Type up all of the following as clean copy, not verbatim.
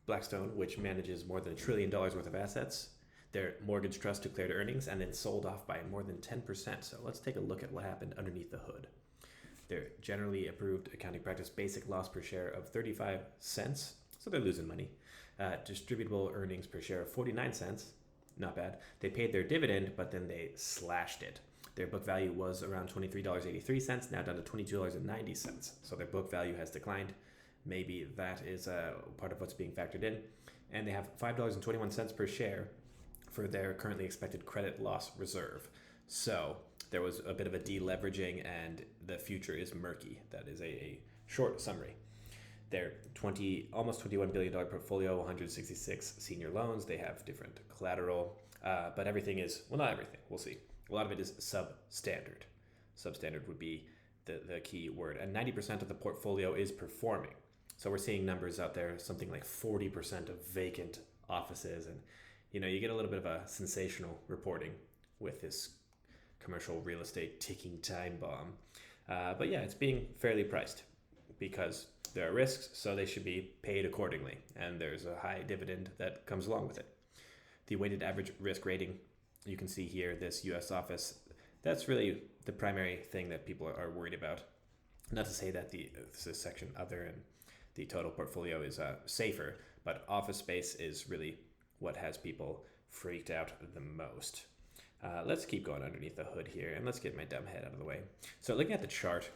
Blackstone, which manages more than $1 trillion worth of assets, their mortgage trust declared earnings and then sold off by more than 10%. So let's take a look at what happened underneath the hood. Their generally approved accounting practice basic loss per share of 35 cents, so they're losing money. Distributable earnings per share of 49 cents, not bad. They paid their dividend, but then they slashed it. Their book value was around $23.83, now down to $22.90. So their book value has declined. Maybe that is part of what's being factored in. And they have $5.21 per share for their currently expected credit loss reserve. So there was a bit of a deleveraging and the future is murky. That is a short summary. Their almost $21 billion portfolio, 166 senior loans. They have different collateral, but everything is, well, not everything, we'll see. A lot of it is substandard. Substandard would be the key word. And 90% of the portfolio is performing. So we're seeing numbers out there, something like 40% of vacant offices. And, you get a little bit of a sensational reporting with this commercial real estate ticking time bomb. But yeah, it's being fairly priced because there are risks, so they should be paid accordingly. And there's a high dividend that comes along with it. The weighted average risk rating, you can see here, this U.S. office, that's really the primary thing that people are worried about. Not to say that this section other and the total portfolio is safer, but office space is really what has people freaked out the most. Let's keep going underneath the hood here, and let's get my dumb head out of the way. So looking at the chart,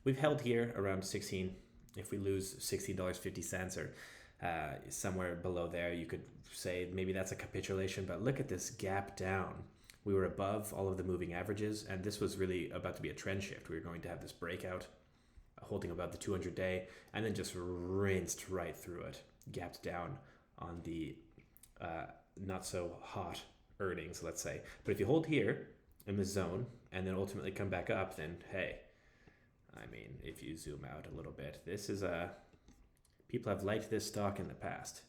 we've held here around 16. If we lose $16.50 or somewhere below there, you could say maybe that's a capitulation, but look at this gap down. We were above all of the moving averages, and this was really about to be a trend shift. We were going to have this breakout holding above the 200-day, and then just rinsed right through it, gapped down on the not so hot earnings, let's say. But if you hold here in the zone and then ultimately come back up, then hey, I mean, if you zoom out a little bit, this is people have liked this stock in the past.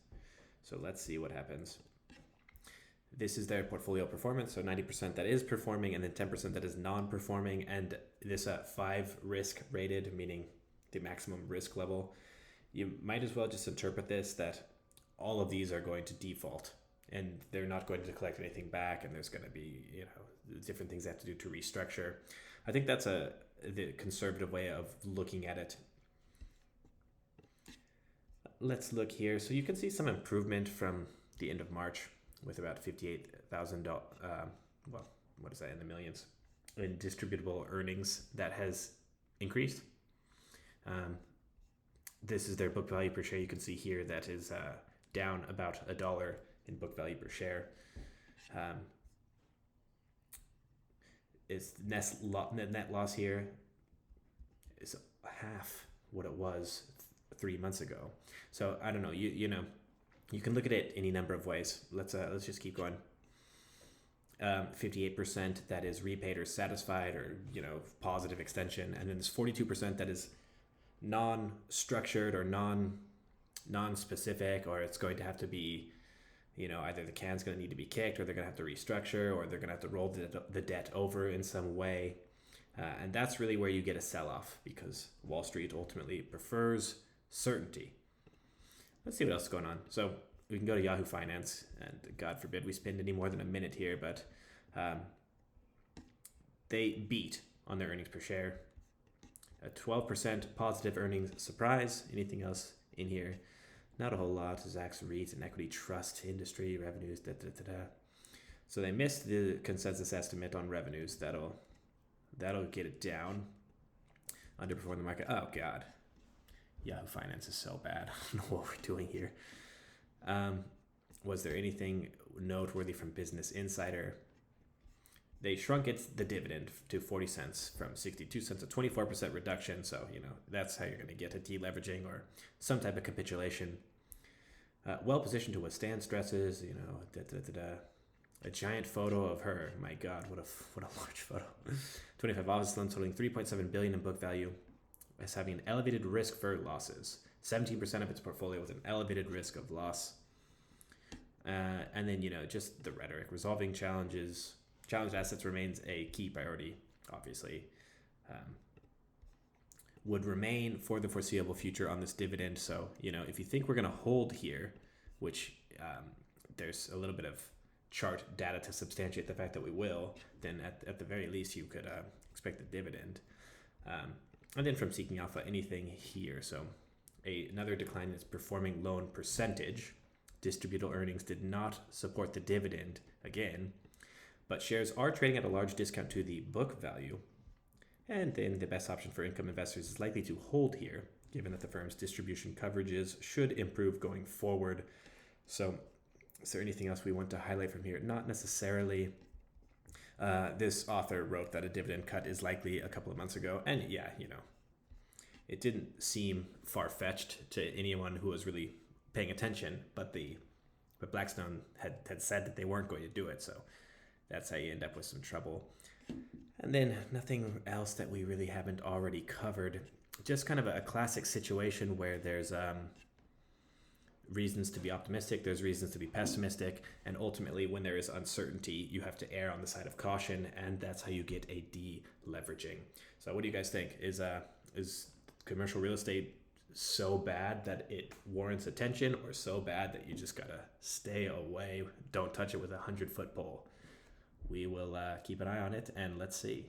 So let's see what happens. This is their portfolio performance, so 90% that is performing and then 10% that is non-performing. And this 5 risk rated, meaning the maximum risk level. You might as well just interpret this that all of these are going to default and they're not going to collect anything back, and there's going to be different things they have to do to restructure. I think that's the conservative way of looking at it. Let's look here. So you can see some improvement from the end of March with about $58,000, what is that, in the millions, in distributable earnings that has increased. This is their book value per share. You can see here that is down about $1 in book value per share. Its net loss here is half what it was 3 months ago. So I don't know. You can look at it any number of ways. Let's just keep going. 58% that is repaid or satisfied or positive extension, and then there's 42% that is non-structured or non-specific, or it's going to have to be either the can's going to need to be kicked, or they're going to have to restructure, or they're going to have to roll the debt over in some way. And that's really where you get a sell-off, because Wall Street ultimately prefers certainty. Let's see what else is going on. So we can go to Yahoo Finance, and God forbid we spend any more than a minute here, but they beat on their earnings per share. A 12% positive earnings surprise. Anything else in here? Not a whole lot. Zacks REIT and equity trust industry revenues. So they missed the consensus estimate on revenues. That'll get it down. Underperform the market. Oh God, Yahoo Finance is so bad. I don't know what we're doing here. Was there anything noteworthy from Business Insider? They shrunk the dividend to 40 cents from 62 cents, a 24% reduction. So, that's how you're going to get a deleveraging or some type of capitulation. Well positioned to withstand stresses, a giant photo of her. My God, what a large photo. 25 office loans totaling $3.7 billion in book value, as having an elevated risk for losses. 17% of its portfolio with an elevated risk of loss. And then, just the rhetoric. Resolving challenged assets remains a key priority, obviously. would remain for the foreseeable future on this dividend. So, if you think we're going to hold here, which there's a little bit of chart data to substantiate the fact that we will, then at the very least you could expect the dividend. And then from Seeking Alpha, anything here. So another decline in its performing loan percentage. Distributable earnings did not support the dividend again, but shares are trading at a large discount to the book value. And then the best option for income investors is likely to hold here, given that the firm's distribution coverages should improve going forward. So is there anything else we want to highlight from here? Not necessarily. This author wrote that a dividend cut is likely a couple of months ago. And yeah, it didn't seem far-fetched to anyone who was really paying attention, but Blackstone had said that they weren't going to do it. So that's how you end up with some trouble. And then nothing else that we really haven't already covered. Just kind of a classic situation where there's reasons to be optimistic, there's reasons to be pessimistic, and ultimately when there is uncertainty, you have to err on the side of caution, and that's how you get a deleveraging. So what do you guys think? Is commercial real estate so bad that it warrants attention, or so bad that you just gotta stay away, don't touch it with a 100-foot pole? We will keep an eye on it, and let's see.